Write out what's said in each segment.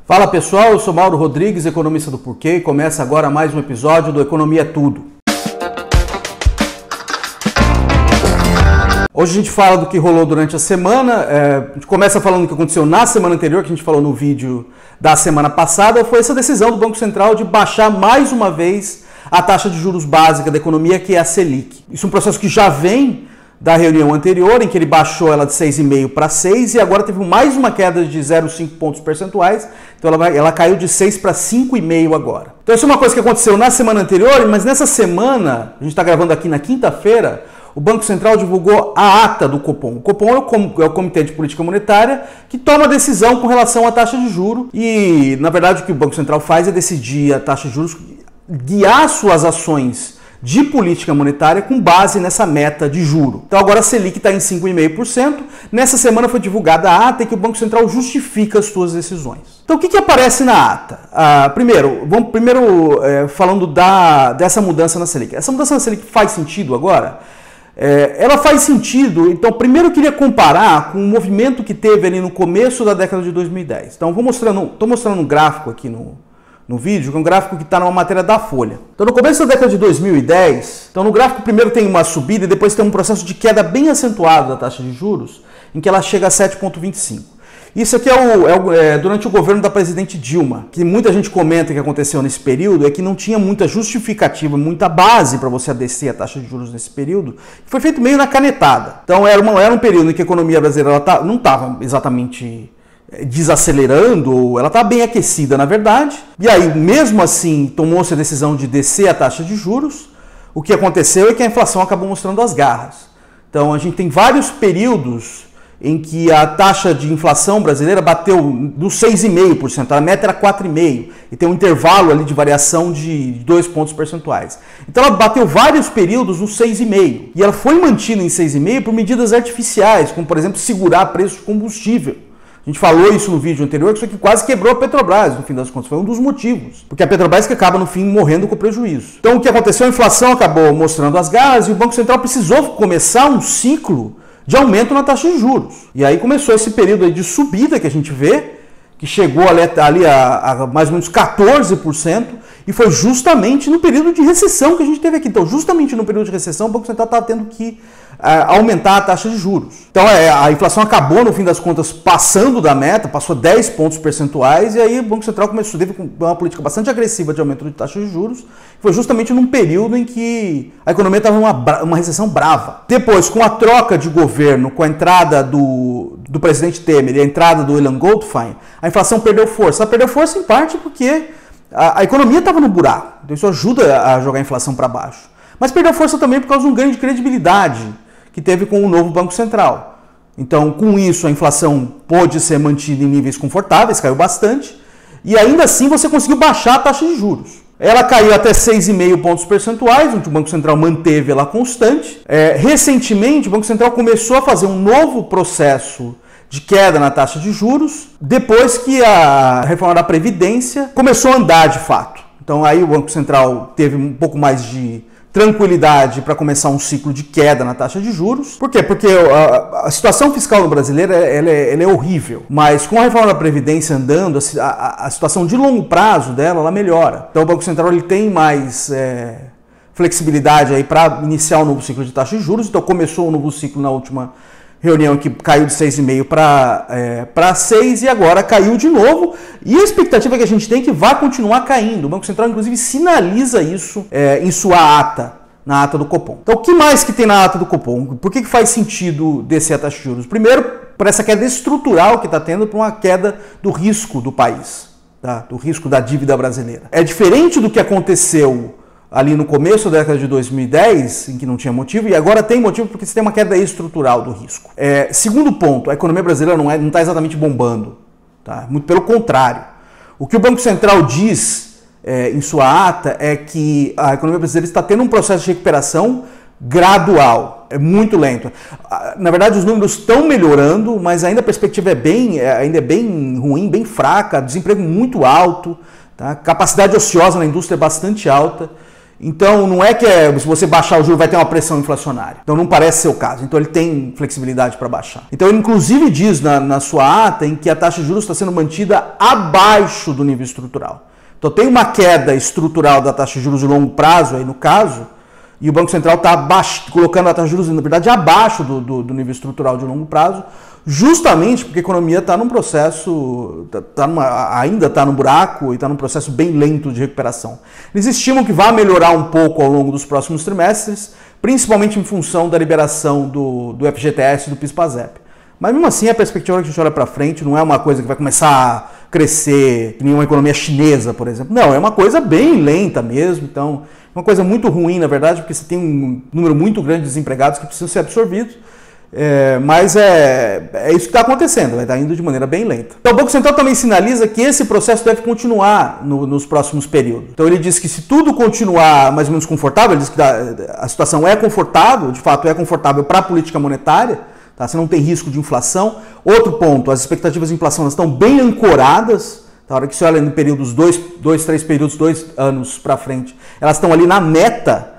Fala pessoal, eu sou Mauro Rodrigues, economista do Porquê, e começa agora mais um episódio do Economia é Tudo. Hoje a gente fala do que rolou durante a semana, a gente começa falando do que aconteceu na semana anterior, que a gente falou no vídeo da semana passada, foi essa decisão do Banco Central de baixar mais uma vez a taxa de juros básica da economia, que é a Selic. Isso é um processo que já vem da reunião anterior, em que ele baixou ela de 6,5 para 6 e agora teve mais uma queda de 0,5 pontos percentuais, então ela caiu de 6 para 5,5 agora. Então isso é uma coisa que aconteceu na semana anterior, mas nessa semana, a gente está gravando aqui na quinta-feira, o Banco Central divulgou a ata do Copom. O Copom é o Comitê de Política Monetária que toma decisão com relação à taxa de juros e, na verdade, o que o Banco Central faz é decidir a taxa de juros, guiar suas ações de política monetária com base nessa meta de juro. Então agora a Selic está em 5,5%. Nessa semana foi divulgada a ata em que o Banco Central justifica as suas decisões. Então o que aparece na ata? Vamos primeiro falando dessa mudança na Selic. Essa mudança na Selic faz sentido agora? Ela faz sentido, então primeiro eu queria comparar com o movimento que teve ali no começo da década de 2010. Então estou mostrando um gráfico aqui no vídeo, que é um gráfico que está numa matéria da Folha. Então no começo da década de 2010, então no gráfico primeiro tem uma subida e depois tem um processo de queda bem acentuado da taxa de juros, em que ela chega a 7,25. Isso aqui é durante o governo da presidente Dilma, que muita gente comenta que aconteceu nesse período, é que não tinha muita justificativa, muita base para você descer a taxa de juros nesse período, que foi feito meio na canetada. Então era um período em que a economia brasileira não estava exatamente desacelerando, ela está bem aquecida na verdade, e aí mesmo assim tomou-se a decisão de descer a taxa de juros. O que aconteceu é que a inflação acabou mostrando as garras. Então a gente tem vários períodos em que a taxa de inflação brasileira bateu dos 6,5%, a meta era 4,5%, e tem um intervalo ali de variação de 2 pontos percentuais. Então ela bateu vários períodos nos 6,5%, e ela foi mantida em 6,5% por medidas artificiais, como por exemplo segurar preço de combustível. A gente falou isso no vídeo anterior, que isso aqui quase quebrou a Petrobras, no fim das contas. Foi um dos motivos. Porque a Petrobras que acaba, no fim, morrendo com prejuízo. Então, o que aconteceu? A inflação acabou mostrando as garras e o Banco Central precisou começar um ciclo de aumento na taxa de juros. E aí começou esse período aí de subida que a gente vê, que chegou ali a mais ou menos 14%, e foi justamente no período de recessão que a gente teve aqui. Então, justamente no período de recessão, o Banco Central estava tendo que aumentar a taxa de juros. Então a inflação acabou, no fim das contas, passando da meta, passou 10 pontos percentuais, e aí o Banco Central teve uma política bastante agressiva de aumento de taxa de juros. Foi justamente num período em que a economia estava numa recessão brava. Depois, com a troca de governo, com a entrada do presidente Temer e a entrada do Ilan Goldfein, a inflação perdeu força. Ela perdeu força em parte porque a economia estava no buraco. Então isso ajuda a jogar a inflação para baixo. Mas perdeu força também por causa de um ganho de credibilidade que teve com o novo Banco Central. Então, com isso, a inflação pôde ser mantida em níveis confortáveis, caiu bastante, e ainda assim você conseguiu baixar a taxa de juros. Ela caiu até 6,5 pontos percentuais, onde o Banco Central manteve ela constante. Recentemente, o Banco Central começou a fazer um novo processo de queda na taxa de juros, depois que a reforma da Previdência começou a andar de fato. Então, aí o Banco Central teve um pouco mais de tranquilidade para começar um ciclo de queda na taxa de juros. Por quê? Porque a situação fiscal no brasileiro ela é horrível, mas com a reforma da Previdência andando, a situação de longo prazo dela ela melhora. Então o Banco Central ele tem mais flexibilidade aí para iniciar um novo ciclo de taxa de juros. Então começou um novo ciclo na última reunião que caiu de 6,5 para 6 e agora caiu de novo. E a expectativa que a gente tem é que vai continuar caindo. O Banco Central, inclusive, sinaliza isso em sua ata, na ata do Copom. Então, o que mais que tem na ata do Copom? Por que faz sentido descer a taxa de juros? Primeiro, por essa queda estrutural que está tendo, por uma queda do risco do país, tá? Do risco da dívida brasileira. É diferente do que aconteceu ali no começo da década de 2010, em que não tinha motivo, e agora tem motivo porque você tem uma queda estrutural do risco. Segundo ponto, a economia brasileira não está exatamente bombando, tá? Muito pelo contrário. O que o Banco Central diz em sua ata é que a economia brasileira está tendo um processo de recuperação gradual, é muito lento. Na verdade, os números estão melhorando, mas ainda a perspectiva ainda é bem ruim, bem fraca, desemprego muito alto, tá? Capacidade ociosa na indústria é bastante alta. Então não é que se você baixar o juro vai ter uma pressão inflacionária. Então não parece ser o caso. Então ele tem flexibilidade para baixar. Então ele inclusive diz na sua ata em que a taxa de juros está sendo mantida abaixo do nível estrutural. Então tem uma queda estrutural da taxa de juros de longo prazo aí no caso, e o Banco Central está colocando a taxa de juros, na verdade, abaixo do nível estrutural de longo prazo, justamente porque a economia está num processo, ainda está no buraco e está num processo bem lento de recuperação. Eles estimam que vai melhorar um pouco ao longo dos próximos trimestres, principalmente em função da liberação do FGTS e do PIS/PASEP. Mas mesmo assim, a perspectiva que a gente olha para frente não é uma coisa que vai começar a crescer em uma economia chinesa, por exemplo. Não, é uma coisa bem lenta mesmo. Então, é uma coisa muito ruim, na verdade, porque você tem um número muito grande de desempregados que precisam ser absorvidos. Mas é isso que está acontecendo, vai estar indo de maneira bem lenta. Então o Banco Central também sinaliza que esse processo deve continuar nos próximos períodos. Então ele diz que se tudo continuar mais ou menos confortável, ele diz que a situação é confortável, de fato é confortável para a política monetária, tá? Você não tem risco de inflação. Outro ponto, as expectativas de inflação elas estão bem ancoradas. Na hora que você olha em períodos, 3 períodos, 2 anos para frente, elas estão ali na meta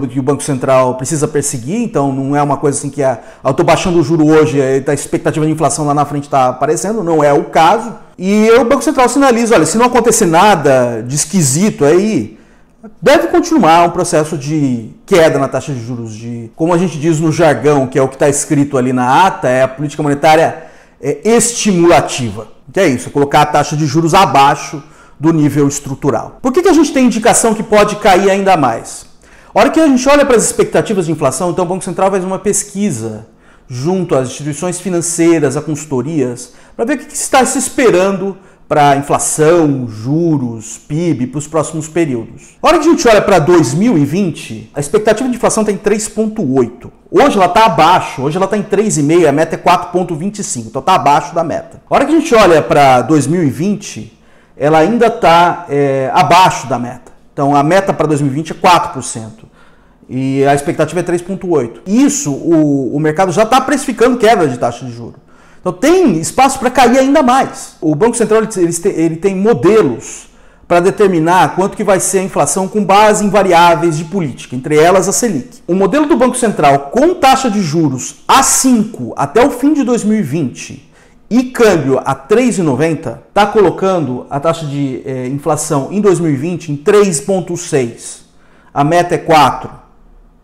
que o Banco Central precisa perseguir, então não é uma coisa assim que eu estou baixando o juro hoje, a expectativa de inflação lá na frente está aparecendo, não é o caso. E o Banco Central sinaliza, olha, se não acontecer nada de esquisito aí, deve continuar um processo de queda na taxa de juros, como a gente diz no jargão, que é o que está escrito ali na ata, é a política monetária estimulativa, que é isso, é colocar a taxa de juros abaixo do nível estrutural. Por que a gente tem indicação que pode cair ainda mais? A hora que a gente olha para as expectativas de inflação, então o Banco Central faz uma pesquisa junto às instituições financeiras, a consultorias, para ver o que está se esperando para inflação, juros, PIB para os próximos períodos. A hora que a gente olha para 2020, a expectativa de inflação está em 3,8. Hoje ela está abaixo, hoje ela está em 3,5, a meta é 4,25, então está abaixo da meta. A hora que a gente olha para 2020, ela ainda está abaixo da meta. Então a meta para 2020 é 4% e a expectativa é 3,8%. Isso o mercado já está precificando queda de taxa de juros. Então tem espaço para cair ainda mais. O Banco Central ele tem modelos para determinar quanto que vai ser a inflação com base em variáveis de política, entre elas a Selic. O modelo do Banco Central com taxa de juros a 5 até o fim de 2020 e câmbio a 3,90 está colocando a taxa de inflação em 2020 em 3,6. A meta é 4.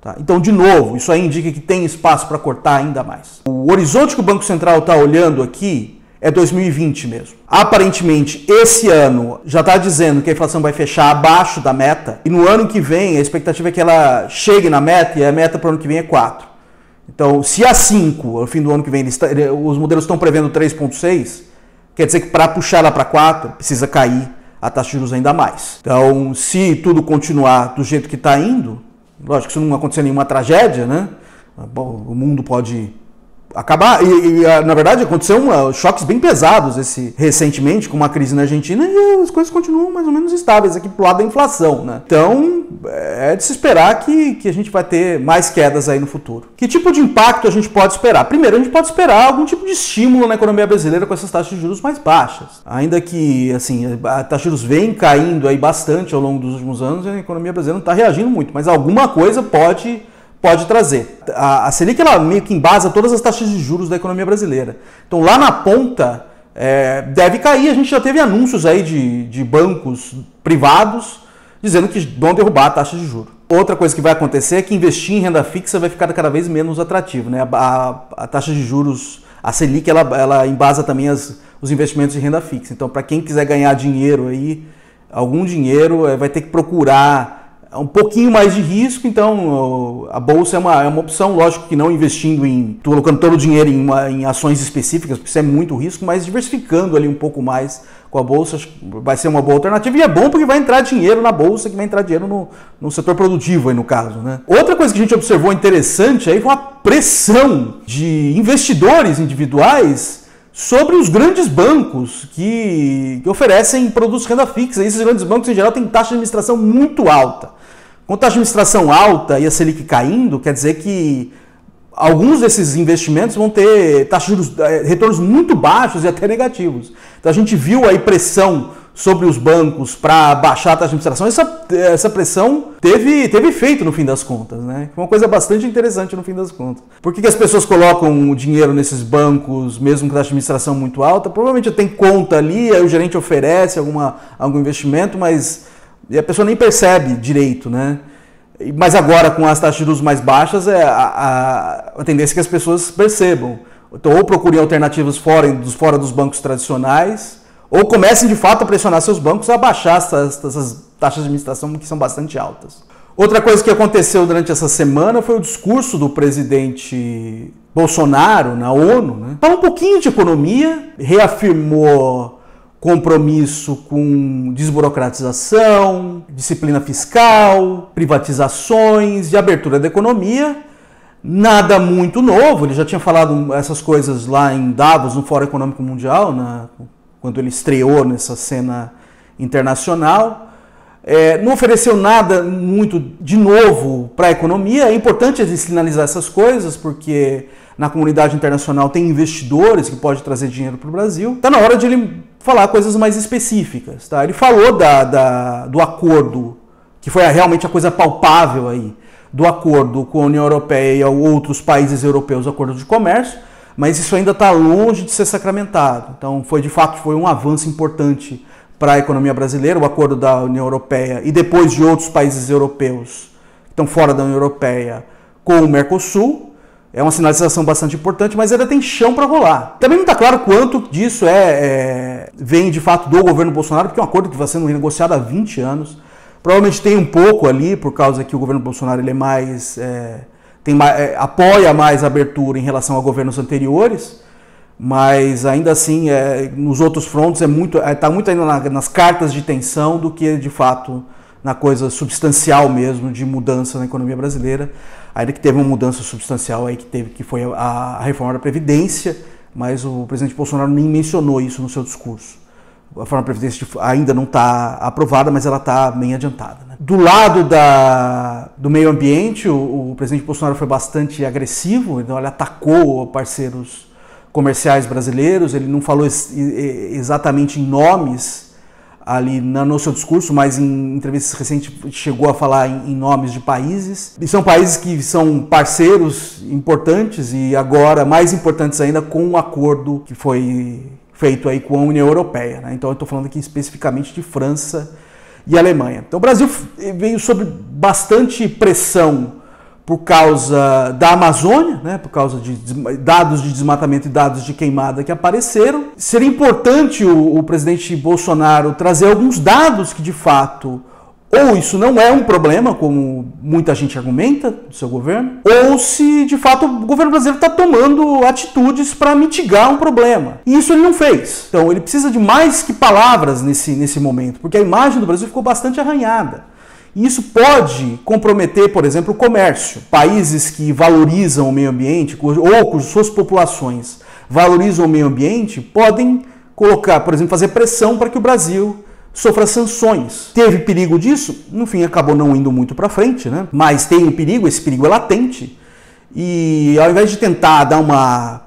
Tá? Então, de novo, isso aí indica que tem espaço para cortar ainda mais. O horizonte que o Banco Central está olhando aqui é 2020 mesmo. Aparentemente, esse ano já está dizendo que a inflação vai fechar abaixo da meta e no ano que vem a expectativa é que ela chegue na meta e a meta para o ano que vem é 4. Então, se a 5, ao fim do ano que vem, os modelos estão prevendo 3,6, quer dizer que para puxar ela para 4, precisa cair a taxa de juros ainda mais. Então, se tudo continuar do jeito que está indo, lógico que se não acontecer nenhuma tragédia, né? O mundo pode acabar. Na verdade, aconteceu choques bem pesados recentemente, com uma crise na Argentina, e as coisas continuam mais ou menos estáveis aqui pro lado da inflação, né? Então, é de se esperar que a gente vai ter mais quedas aí no futuro. Que tipo de impacto a gente pode esperar? Primeiro, a gente pode esperar algum tipo de estímulo na economia brasileira com essas taxas de juros mais baixas. Ainda que, assim, a taxa de juros vem caindo aí bastante ao longo dos últimos anos, a economia brasileira não está reagindo muito, mas alguma coisa pode trazer. A Selic ela meio que embasa todas as taxas de juros da economia brasileira. Então lá na ponta deve cair. A gente já teve anúncios aí de bancos privados dizendo que vão derrubar a taxa de juros. Outra coisa que vai acontecer é que investir em renda fixa vai ficar cada vez menos atrativo, né? A taxa de juros, a Selic, ela embasa também os investimentos em renda fixa. Então para quem quiser ganhar dinheiro aí, algum dinheiro, vai ter que procurar um pouquinho mais de risco. Então a bolsa é uma opção, lógico que não investindo colocando todo o dinheiro em ações específicas, porque isso é muito risco, mas diversificando ali um pouco mais com a bolsa, acho que vai ser uma boa alternativa, e é bom porque vai entrar dinheiro na bolsa, que vai entrar dinheiro no setor produtivo aí no caso, né? Outra coisa que a gente observou interessante aí foi uma pressão de investidores individuais sobre os grandes bancos que oferecem produtos de renda fixa. E esses grandes bancos, em geral, têm taxa de administração muito alta. Com taxa de administração alta e a Selic caindo, quer dizer que alguns desses investimentos vão ter taxas de juros, retornos muito baixos e até negativos. Então a gente viu aí pressão sobre os bancos para baixar a taxa de administração, essa pressão teve efeito no fim das contas, né? Foi uma coisa bastante interessante no fim das contas. Por que as pessoas colocam o dinheiro nesses bancos, mesmo com taxa de administração muito alta? Provavelmente tem conta ali, aí o gerente oferece algum investimento, mas a pessoa nem percebe direito, né? Mas agora, com as taxas de juros mais baixas, a tendência é que as pessoas percebam. Então, ou procurem alternativas fora dos bancos tradicionais, ou comecem de fato a pressionar seus bancos a baixar essas taxas de administração que são bastante altas. Outra coisa que aconteceu durante essa semana foi o discurso do presidente Bolsonaro na ONU, né? Falou um pouquinho de economia, reafirmou compromisso com desburocratização, disciplina fiscal, privatizações e abertura da economia. Nada muito novo, ele já tinha falado essas coisas lá em Davos, no Fórum Econômico Mundial, quando ele estreou nessa cena internacional. Não ofereceu nada muito de novo para a economia. É importante sinalizar essas coisas, porque na comunidade internacional tem investidores que podem trazer dinheiro para o Brasil. Está na hora de ele falar coisas mais específicas. Tá? Ele falou do acordo, que foi realmente a coisa palpável aí, do acordo com a União Europeia e outros países europeus, acordo de comércio, mas isso ainda está longe de ser sacramentado. Então, de fato, foi um avanço importante para a economia brasileira, o acordo da União Europeia e depois de outros países europeus que estão fora da União Europeia com o Mercosul. É uma sinalização bastante importante, mas ainda tem chão para rolar. Também não está claro quanto disso vem de fato do governo Bolsonaro, porque é um acordo que vai sendo renegociado há 20 anos. Provavelmente tem um pouco ali, por causa que o governo Bolsonaro ele apoia mais a abertura em relação a governos anteriores, mas ainda assim, nos outros fronts, está muito ainda nas cartas de tensão do que de fato na coisa substancial mesmo de mudança na economia brasileira. Ainda que teve uma mudança substancial aí que foi a reforma da Previdência, mas o presidente Bolsonaro nem mencionou isso no seu discurso. A reforma da Previdência ainda não está aprovada, mas ela está bem adiantada, né? Do lado do meio ambiente, o presidente Bolsonaro foi bastante agressivo, então ele atacou parceiros comerciais brasileiros, ele não falou exatamente em nomes ali no seu discurso, mas em entrevistas recentes chegou a falar em nomes de países. E são países que são parceiros importantes e agora mais importantes ainda com o acordo que foi feito aí com a União Europeia, né? Então eu estou falando aqui especificamente de França e Alemanha. Então o Brasil veio sob bastante pressão por causa da Amazônia, né? Por causa de dados de desmatamento e dados de queimada que apareceram. Seria importante o presidente Bolsonaro trazer alguns dados que de fato, ou isso não é um problema, como muita gente argumenta do seu governo, ou se de fato o governo brasileiro está tomando atitudes para mitigar um problema. E isso ele não fez. Então ele precisa de mais que palavras nesse momento, porque a imagem do Brasil ficou bastante arranhada. E isso pode comprometer, por exemplo, o comércio. Países que valorizam o meio ambiente, ou cujas suas populações valorizam o meio ambiente, podem colocar, por exemplo, fazer pressão para que o Brasil sofra sanções. Teve perigo disso? No fim, acabou não indo muito para frente, né? Mas tem um perigo, esse perigo é latente. E ao invés de tentar dar uma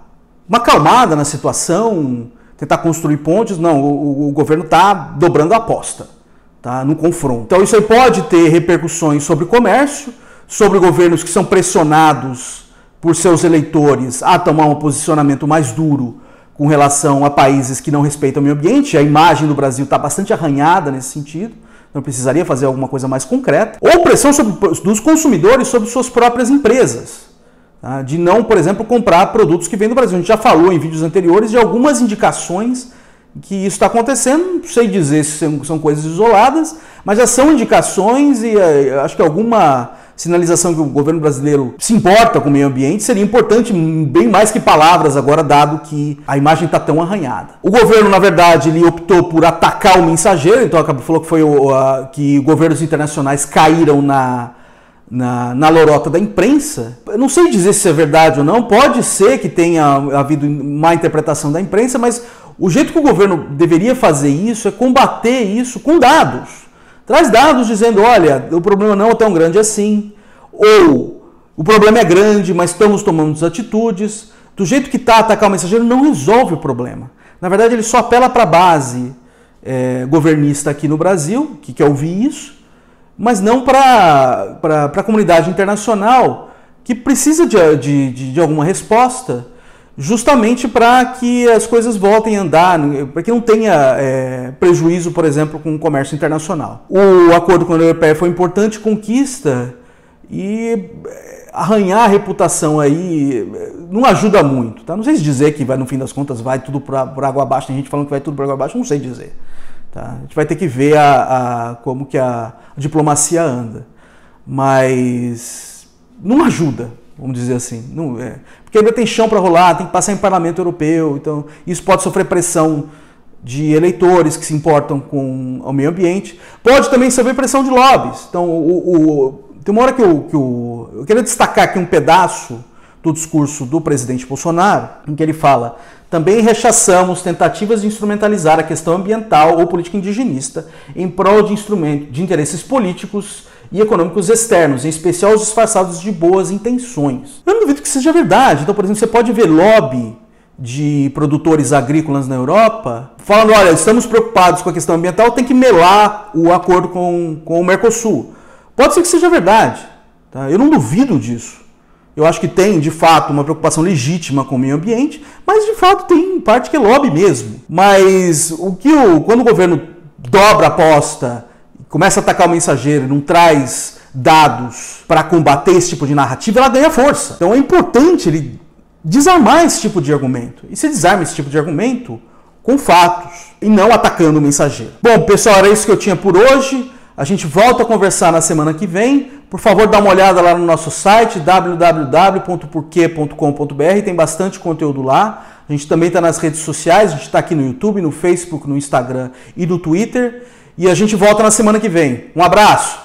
acalmada na situação, tentar construir pontes, não, o governo está dobrando a aposta. Tá, no confronto. Então isso aí pode ter repercussões sobre o comércio, sobre governos que são pressionados por seus eleitores a tomar um posicionamento mais duro com relação a países que não respeitam o meio ambiente. A imagem do Brasil está bastante arranhada nesse sentido, então precisaria fazer alguma coisa mais concreta. Ou pressão dos consumidores sobre suas próprias empresas, tá, de não, por exemplo, comprar produtos que vêm do Brasil. A gente já falou em vídeos anteriores de algumas indicações que isso está acontecendo, não sei dizer se são coisas isoladas, mas já são indicações e acho que alguma sinalização que o governo brasileiro se importa com o meio ambiente seria importante, bem mais que palavras agora, dado que a imagem está tão arranhada. O governo, na verdade, ele optou por atacar o mensageiro, então falou que foi que governos internacionais caíram na lorota da imprensa. Eu não sei dizer se é verdade ou não, pode ser que tenha havido má interpretação da imprensa, mas o jeito que o governo deveria fazer isso é combater isso com dados. Traz dados dizendo, olha, o problema não é tão grande assim, ou o problema é grande, mas estamos tomando atitudes. Do jeito que está, atacar o mensageiro não resolve o problema. Na verdade, ele só apela para a base governista aqui no Brasil, que quer ouvir isso, mas não para a comunidade internacional, que precisa de alguma resposta, justamente para que as coisas voltem a andar, para que não tenha prejuízo, por exemplo, com o comércio internacional. O acordo com a União Europeia foi uma importante conquista e arranhar a reputação aí não ajuda muito, tá? Não sei se dizer que vai, no fim das contas vai tudo por água abaixo, tem gente falando que vai tudo por água abaixo, não sei dizer. Tá? A gente vai ter que ver como que a diplomacia anda, mas não ajuda, vamos dizer assim, não é, porque ainda tem chão para rolar, tem que passar em parlamento europeu, então isso pode sofrer pressão de eleitores que se importam com o meio ambiente, pode também sofrer pressão de lobbies. Então, tem uma hora que eu quero destacar aqui um pedaço do discurso do presidente Bolsonaro, em que ele fala: também rechaçamos tentativas de instrumentalizar a questão ambiental ou política indigenista em prol de interesses políticos e econômicos externos, em especial os disfarçados de boas intenções. Eu não duvido que seja verdade. Então, por exemplo, você pode ver lobby de produtores agrícolas na Europa falando: olha, estamos preocupados com a questão ambiental, tem que melar o acordo com o Mercosul. Pode ser que seja verdade, tá? Eu não duvido disso. Eu acho que tem, de fato, uma preocupação legítima com o meio ambiente, mas, de fato, tem parte que é lobby mesmo. Mas quando o governo dobra a aposta, começa a atacar o mensageiro e não traz dados para combater esse tipo de narrativa, ela ganha força. Então é importante ele desarmar esse tipo de argumento. E se desarma esse tipo de argumento com fatos e não atacando o mensageiro. Bom, pessoal, era isso que eu tinha por hoje. A gente volta a conversar na semana que vem. Por favor, dá uma olhada lá no nosso site, www.porquê.com.br. Tem bastante conteúdo lá. A gente também está nas redes sociais. A gente está aqui no YouTube, no Facebook, no Instagram e no Twitter. E a gente volta na semana que vem. Um abraço!